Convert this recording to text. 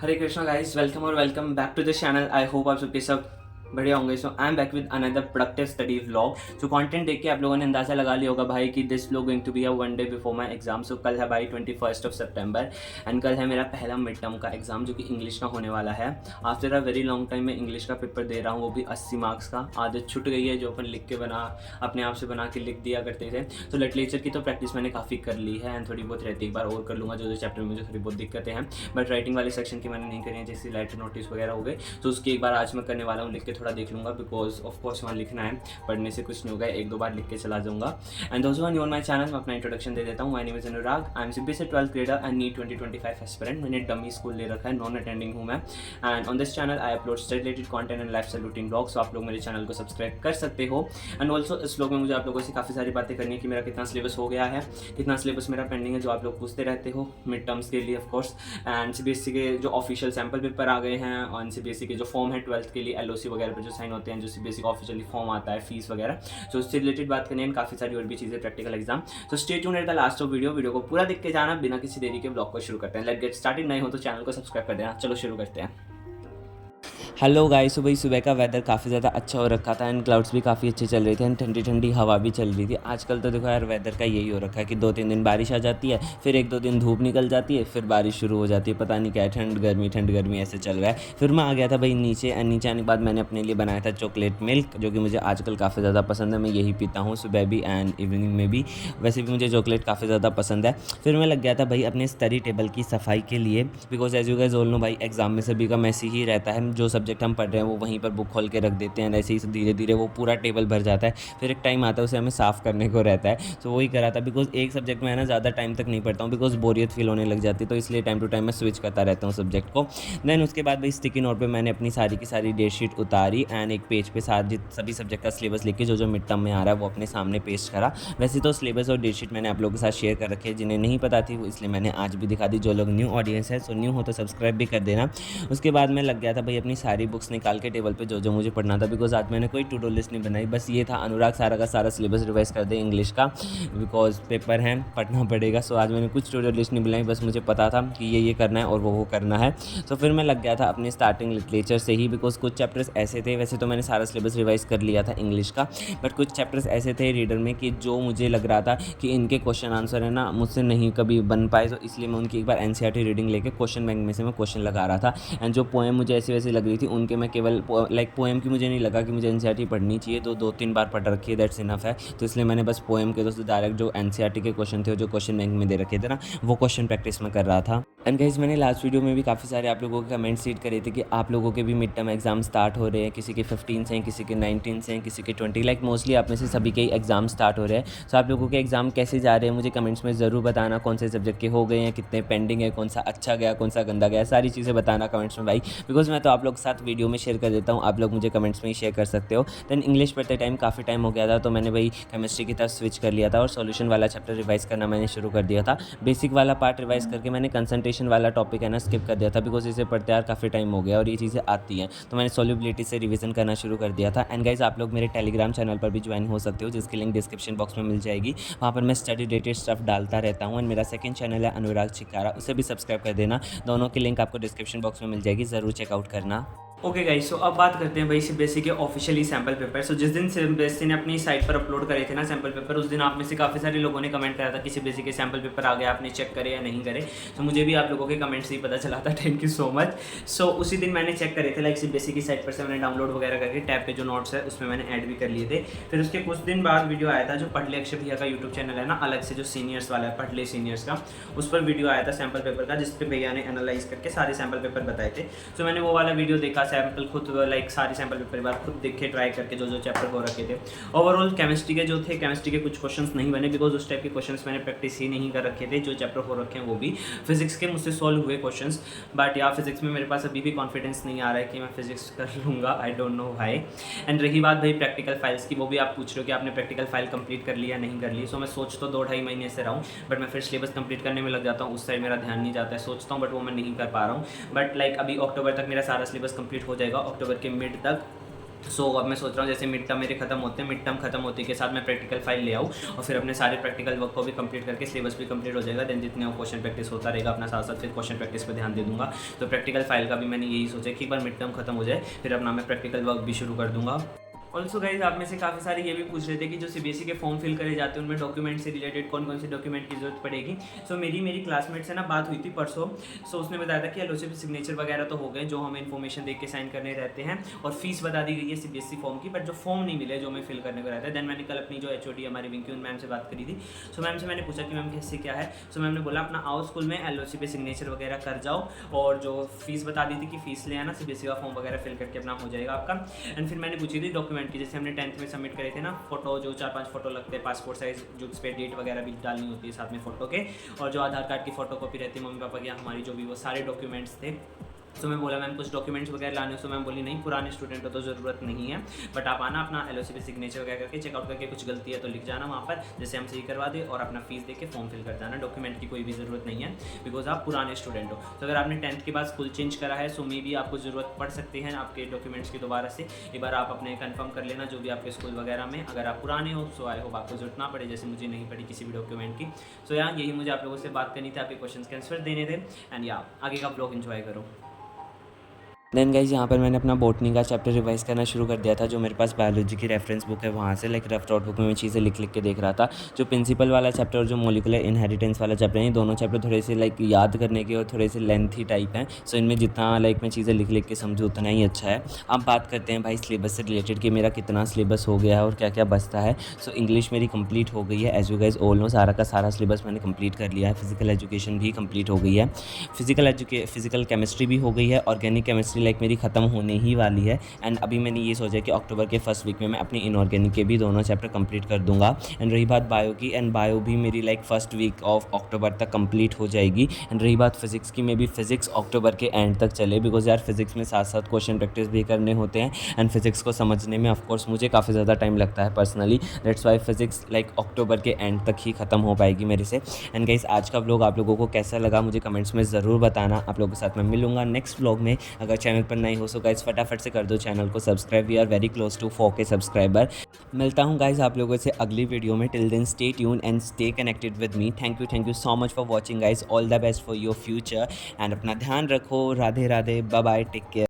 हरे Krishna guys, welcome और welcome back to the channel. I hope आप सबके सब बढ़िया होंगे। So I am back with another productive study vlog. So content देख के आप लोगों ने अंदाजा लगा लिया होगा भाई कि this vlog going to be a one day before my exam. So कल है भाई 21 सितंबर एंड कल है मेरा पहला मिड टर्म का एग्जाम जो कि इंग्लिश का होने वाला है। After a very long time मैं इंग्लिश का पेपर दे रहा हूँ, वो भी 80 मार्क्स का। आदत छूट गई है जो अपन लिख के बना अपने आप से बना के लिख दिया करते थे। तो लिटरेचर की तो प्रैक्टिस मैंने काफ़ी कर ली है एंड थोड़ी बहुत रहती है, एक बार और कर लूँगा जो चैप्टर में मुझे थोड़ी बहुत दिक्कतें हैं। बट राइटिंग वाले सेक्शन की मैंने नहीं करी है, जैसे राइटर नोटिस वगैरह हो गए, तो उसकी एक बार आज मैं करने वाला हूँ, लिख के थोड़ा देख लूँगा बिकॉज ऑफ कोर्स वहाँ लिखना है, पढ़ने से कुछ नहीं होगा, एक दो बार लिख के चला जाऊँगा। एंड दोस्तों वन ऑन माई चैनल मैं अपना इंट्रोडक्शन दे देता हूँ। My name is Anurag, I am CBSE 12th grader and NEET 2025 aspirant. मैंने डमी स्कूल ले रखा है, नॉन अटेंडिंग हूँ मैं। And on this channel I upload study related content and lifestyle routine blog, so आप लोग मेरे चैनल को सब्सक्राइब कर सकते हो। एंड ऑल्सो इस ब्लॉग में मुझे आप लोगों से काफ़ी सारी बातें करनी है कि मेरा कितना सिलेबस हो गया है, कितना सिलेबस मेरा पेंडिंग है, जो आप लोग पूछते रहते हो मिड टर्म्स के लिए ऑफकोर्स। एंड सीबीएसई के जो ऑफिशियल सैम्पल पेपर आ गए हैं और सीबीएसई के जो फॉर्म है 12th के लिए एलओसी वगैरह पे जो साइन होते हैं, जो सीबीएसई का ऑफिशियली फॉर्म आता है, फीस वगैरह, तो उससे रिलेटेड बात करनी है, काफ़ी सारी और भी चीज़ें, प्रैक्टिकल एग्जाम। तो stay tuned at the last of video को पूरा देख के जाना। बिना किसी देरी के ब्लॉग को शुरू करते हैं। Let's get started. नए हो तो चैनल को सब्सक्राइब कर देना। चलो शुरू करते हैं। हेलो गाइस, सुबह का वेदर काफ़ी ज़्यादा अच्छा हो रखा था एंड क्लाउड्स भी काफ़ी अच्छे चल रहे थे एंड ठंडी ठंडी हवा भी चल रही थी। आजकल तो देखो यार, वेदर का यही हो रखा है कि 2-3 दिन बारिश आ जाती है, फिर 1-2 दिन धूप निकल जाती है, फिर बारिश शुरू हो जाती है। पता नहीं क्या है, ठंड गर्मी ऐसे चल रहा है। फिर मैं आ गया था भाई नीचे एंड नीचे आने के बाद मैंने अपने लिए बनाया था चॉकलेट मिल्क, जो कि मुझे आजकल काफ़ी ज़्यादा पसंद है। मैं यही पीता हूँ सुबह भी एंड इवनिंग में भी। वैसे भी मुझे चॉकलेट काफ़ी ज़्यादा पसंद है। फिर मैं लग गया था भाई अपने स्टडी टेबल की सफाई के लिए, because as you guys all know भाई, एग्जाम में सभी का मैसी ही रहता है। जो सब्जेक्ट हम पढ़ रहे हैं वो वहीं पर बुक खोल के रख देते हैं, ऐसे ही धीरे धीरे वो पूरा टेबल भर जाता है। फिर एक टाइम आता है उसे हमें साफ़ करने को रहता है। तो वही करा था, बिकॉज एक सब्जेक्ट में है ना ज़्यादा टाइम तक नहीं पढ़ता हूँ, बिकॉज बोरियत फील होने लग जाती है, तो इसलिए टाइम टू टाइम मैं स्विच करता रहता हूँ सब्जेक्ट को। देन उसके बाद भाई स्टिकी नोट पर मैंने अपनी सारी की सारी डेट शीट उतारी एंड एक पेज पे सारी सभी सब्जेक्ट का सिलेबस लिख के जो मिड टर्म में आ रहा है वो अपने सामने पेश करा। वैसे तो सिलेबस और डेट शीट मैंने आप लोगों के साथ शेयर कर रखी है, जिन्हें नहीं पता थी वो इसलिए मैंने आज भी दिखा दी। जो लोग न्यू ऑडियंस है, सो न्यू हो तो सब्सक्राइब भी कर देना। उसके बाद मैं लग गया था भाई अपनी सारी बुक्स निकाल के टेबल पे जो मुझे पढ़ना था, बिकॉज आज मैंने कोई टू डू लिस्ट नहीं बनाई। बस ये था, अनुराग सारा का सारा सिलेबस रिवाइज कर दे इंग्लिश का, बिकॉज पेपर है, पढ़ना पड़ेगा। सो आज मैंने कुछ टू डू लिस्ट नहीं बनाई, बस मुझे पता था कि ये करना है और वो करना है। तो फिर मैं लग गया था अपनी स्टार्टिंग लिटरेचर से ही, बिकॉज कुछ चैप्टर्स ऐसे थे, वैसे तो मैंने सारा सिलेबस रिवाइज कर लिया था इंग्लिश का, बट कुछ चैप्टर्स ऐसे थे रीडर में कि जो मुझे लग रहा था कि इनके क्वेश्चन आंसर है ना मुझसे नहीं कभी बन पाए, तो इसलिए मैं उनकी एक बार एनसीईआरटी रीडिंग लेके क्वेश्चन बैंक में से मैं क्वेश्चन लगा रहा था। एंड जो पोएम मुझे ऐसी वैसी लग रही थी उनके मैं केवल लाइक पोएम की मुझे नहीं लगा कि मुझे एनसीईआरटी पढ़नी चाहिए, तो 2-3 बार पढ़ रखी है, दैट्स इनफ है। तो इसलिए मैंने बस पोएम के दोस्तों डायरेक्ट जो एनसीईआरटी के क्वेश्चन थे, जो क्वेश्चन बैंक में दे रखे थे ना, वो क्वेश्चन प्रैक्टिस में कर रहा था। एंड गाइस, मैंने लास्ट वीडियो में भी काफ़ी सारे आप लोगों के कमेंट्स रीड करे थे कि आप लोगों के भी मिड टर्म एग्जाम स्टार्ट हो रहे हैं, किसी के 15 से हैं, किसी के 19 से हैं, किसी के 20, लाइक मोस्टली आप में से सभी के एग्जाम स्टार्ट हो रहे हैं। सो आप लोगों के एग्जाम कैसे जा रहे हैं मुझे कमेंट्स में ज़रूर बताना। कौन से सब्जेक्ट के हो गए हैं, कितने पेंडिंग है, कौन सा अच्छा गया, कौन सा गंदा गया, सारी चीज़ें बताना कमेंट्स में भाई, बिकॉज मैं तो आप लोग के साथ वीडियो में शेयर कर देता हूँ, आप लोग मुझे कमेंट्स में ही शेयर कर सकते हो। देन इंग्लिश पढ़ते टाइम काफ़ी टाइम हो गया था, तो मैंने भाई केमिस्ट्री की तरफ स्विच कर लिया था और सॉल्यूशन वाला चैप्टर रिवाइज करना मैंने शुरू कर दिया था। बेसिक वाला पार्ट रिवाइज करके मैंने कंसंट्रेशन वाला टॉपिक है ना स्किप कर दिया था, बिकॉज इसे पढ़ते यार काफ़ी टाइम हो गया और ये चीज़ें आती हैं, तो मैंने सॉल्युबिलिटी से रिवीजन करना शुरू कर दिया था। एंड गाइज, आप लोग मेरे टेलीग्राम चैनल पर भी ज्वाइन हो सकते हो, जिसकी लिंक डिस्क्रिप्शन बॉक्स में मिल जाएगी। वहाँ पर मैं स्टडी रिलेटेड स्टफ डालता रहता हूँ। एंड मेरा सेकंड चैनल है अनुराग चिकारा, उसे भी सब्सक्राइब कर देना। दोनों की लिंक आपको डिस्क्रिप्शन बॉक्स में मिल जाएगी, ज़रूर चेकआउट करना। ओके गाइस, सो अब बात करते हैं भाई सीबीएसई के ऑफिशियली सैम्पल पेपर। सो जिस दिन सीबीएसई ने अपनी साइट पर अपलोड करे थे ना सैम्पल पेपर, उस दिन आप में से काफ़ी सारे लोगों ने कमेंट करा था कि सीबीएसई के सैम्पल पेपर आ गए, आपने चेक करे या नहीं करे। तो मुझे भी आप लोगों के कमेंट्स से ही पता चला था, थैंक यू सो मच। सो उसी दिन मैंने चेक करे थे, लाइक सीबीएसई की साइट पर से मैंने डाउनलोड वगैरह करके टैब पे जो नोट्स है उसमें मैंने ऐड भी कर लिए थे। फिर उसके कुछ दिन बाद वीडियो आया था, जो पढ़ ले अक्षय भैया का यूट्यूब चैनल है ना, अलग से जो सीनियर्स वाला है, पढ़ ले सीनियर्स का, उस पर वीडियो आया था सैम्पल पेपर का, जिसपे भैया ने एनालाइज करके सारे सैम्पल पेपर बताए थे। सो मैंने वो वाला वीडियो देखा, सैम्पल खुद लाइक सारे सैम्पल पेपर बार खुद देख के ट्राई करके जो चैप्टर हो रखे थे। ओवरऑल केमिस्ट्री के जो थे, केमिस्ट्री के कुछ क्वेश्चंस नहीं बने, बिकॉज उस टाइप के क्वेश्चंस मैंने प्रैक्टिस ही नहीं कर रखे थे। जो चैप्टर हो रखे हैं वो भी फिजिक्स के मुझसे सॉल्व हुए क्वेश्चंस, बट या फिजिक्स में मेरे पास अभी भी कॉन्फिडेंस नहीं आ रहा है कि मैं फिजिक्स कर लूँगा, I don't know why. And रही बात भाई प्रैक्टिकल फाइल्स की, वो भी आप पूछ रहे हो कि आपने प्रैक्टिकल फाइल कंप्लीट कर लिया नहीं कर ली। सो मैं सोच तो 2-2.5 महीने से रहा हूँ, बट मैं फिर सिलेबस कंप्लीट करने में लग जाता हूँ, उस साइड मेरा ध्यान नहीं जाता है। सोचता हूँ बट वो मैं नहीं कर पा रहा हूँ। बट लाइक अभी अक्टूबर तक मेरा सारा सिलेबस कंप्लीट हो जाएगा, अक्टूबर के मिड तक। सो अब मैं सोच रहा हूँ जैसे मिड टर्म मेरे खत्म होते हैं, मिड टर्म खत्म होते के साथ मैं प्रैक्टिकल फाइल ले आऊँ और फिर अपने सारे प्रैक्टिकल वर्क को भी कंप्लीट करके सिलेबस भी कंप्लीट हो जाएगा। देन जितने क्वेश्चन प्रैक्टिस होता रहेगा अपना साथ साथ फिर क्वेश्चन प्रैक्टिस पर ध्यान दे दूँगा। तो प्रैक्टिकल फाइल का भी मैंने यही सोचा कि एक बार मिड टर्म खत्म हो जाए फिर अपना मैं प्रैक्टिकल वर्क भी शुरू कर दूँगा। ऑल्सो गाइज आप में से काफ़ी सारे ये भी पूछ रहे थे कि जो सीबीएसई के फॉर्म फिल करे जाते हैं उनमें डॉक्यूमेंट से रिलेटेड कौन कौन से डॉक्यूमेंट की जरूरत पड़ेगी। सो मेरी क्लासमेट से ना बात हुई थी परसों। सो उसने बताया था कि एलओसी पे सिग्नेचर वगैरह तो हो गए जो हमें इन्फॉर्मेशन देख के साइन करने रहते हैं, और फीस बता दी गई है सीबीएसई फॉर्म की, बट जो फॉर्म नहीं मिले जो हमें फिल करने को रहता है। देन मैंने कल अपनी जो एचओडी हमारी विंकी मैम से बात करी थी। सो मैम से मैंने पूछा कि मैम कैसे क्या है। सो मैम ने बोला अपना आओ स्कूल में एलओसी पे सिग्नेचर वगैरह कर जाओ, और जो फीस बता दी थी कि फीस ले आना, सीबीएसई का फॉर्म वगैरह फिल करके अपना हो जाएगा आपका। एंड फिर मैंने पूछी थी डॉक्यूमेंट की, जैसे हमने 10th में सबमिट करे थे ना फोटो, जो 4-5 फोटो लगते हैं, पासपोर्ट साइज जो उस पर डेट वगैरह भी डालनी होती है साथ में फोटो के, और जो आधार कार्ड की फोटो कॉपी रहती है मम्मी पापा की, हमारी जो भी वो सारे डॉक्यूमेंट्स थे। तो मैं बोला मैम कुछ डॉक्यूमेंट्स वगैरह लाने, तो मैम बोली नहीं पुराने स्टूडेंट हो तो ज़रूरत नहीं है, बट आप आना अपना एलओसी पे सिग्नेचर वगैरह करके चेकआउट करके कुछ गलती है तो लिख जाना वहाँ पर, जैसे हम सही करवा दे, और अपना फीस दे के फॉर्म फिल कर जाना। डॉक्यूमेंट की कोई भी ज़रूरत नहीं है बिकॉज आप पुराने स्टूडेंट हो। तो अगर आपने 10th के बाद स्कूल चेंज करा है सो मे भी आपको ज़रूरत पड़ सकती है आपके डॉक्यूमेंट्स की दोबारा से। एक बार आप अपने कन्फर्म कर लेना जो भी आपके स्कूल वगैरह में, अगर आप पुराने हो सो आई होप आपको जरूरत ना पड़े, जैसे मुझे नहीं पड़ी किसी भी डॉक्यूमेंट की। सो यार यही मुझे आप लोगों से बात करनी थी, आपके क्वेश्चन के आंसर देने थे, एंड या आगे का ब्लॉग एंजॉय करो। देन गाइज यहाँ पर मैंने अपना बॉटनी का चैप्टर रिवाइज करना शुरू कर दिया था, जो मेरे पास बायोलॉजी की रेफरेंस बुक है वहाँ से, लाइक रफ नोटबुक में मैं चीज़ें लिख के देख रहा था। जो प्रिंसिपल वाला चैप्टर और जो मोलिकुलर इनहेरिटेंस वाला चैप्टर है, दोनों चैप्टर थोड़े से लाइक याद करने के और थोड़े से लेंथी टाइप हैं। सो इनमें जितना लाइक मैं चीज़ें लिख के समझूँ उतना ही अच्छा है। अब बात करते हैं भाई सिलेबस से रिलेटेड कि मेरा कितना सिलेबस हो गया है और क्या क्या बचता है। सो इंग्लिश मेरी कंप्लीट हो गई है, as you guys all know, सारा का सारा सिलेबस मैंने कंप्लीट कर लिया है। फिजिकल एजुकेशन भी कंप्लीट हो गई है, फिजिकल केमिस्ट्री भी हो गई है, ऑर्गेनिक केमिस्ट्री लाइक मेरी खत्म होने ही वाली है। एंड अभी मैंने ये सोचा कि अक्टूबर के फर्स्ट वीक में मैं अपनी इनऑर्गेनिक के भी दोनों चैप्टर कंप्लीट कर दूंगा। एंड रही बात बायो की, एंड बायो भी मेरी like first week of October तक कंप्लीट हो जाएगी। एंड रही बात फिजिक्स की, मे भी फिजिक्स अक्टूबर के एंड तक चले, बिकॉज यार फिजिक्स में साथ साथ क्वेश्चन प्रैक्टिस भी करने होते हैं, एंड फिजिक्स को समझने में ऑफकोर्स मुझे काफ़ी ज़्यादा टाइम लगता है personally. That's why physics like October के एंड तक ही खत्म हो पाएगी मेरे से। एंड गाइस आज का व्लॉग आप लोगों को कैसा लगा मुझे कमेंट्स में ज़रूर बताना। आप लोगों के साथ मैं मिलूंगा नेक्स्ट व्लॉग में। अगर चैनल पर नए हो सो गाइस फटाफट से कर दो चैनल को subscribe, we are very close to 4K subscriber. मिलता हूँ गाइस आप लोगों से अगली वीडियो में। Till then stay tune and stay connected with me. Thank you so much for watching guys. All the best for your future, and अपना ध्यान रखो। Radhe Radhe, bye bye, take care.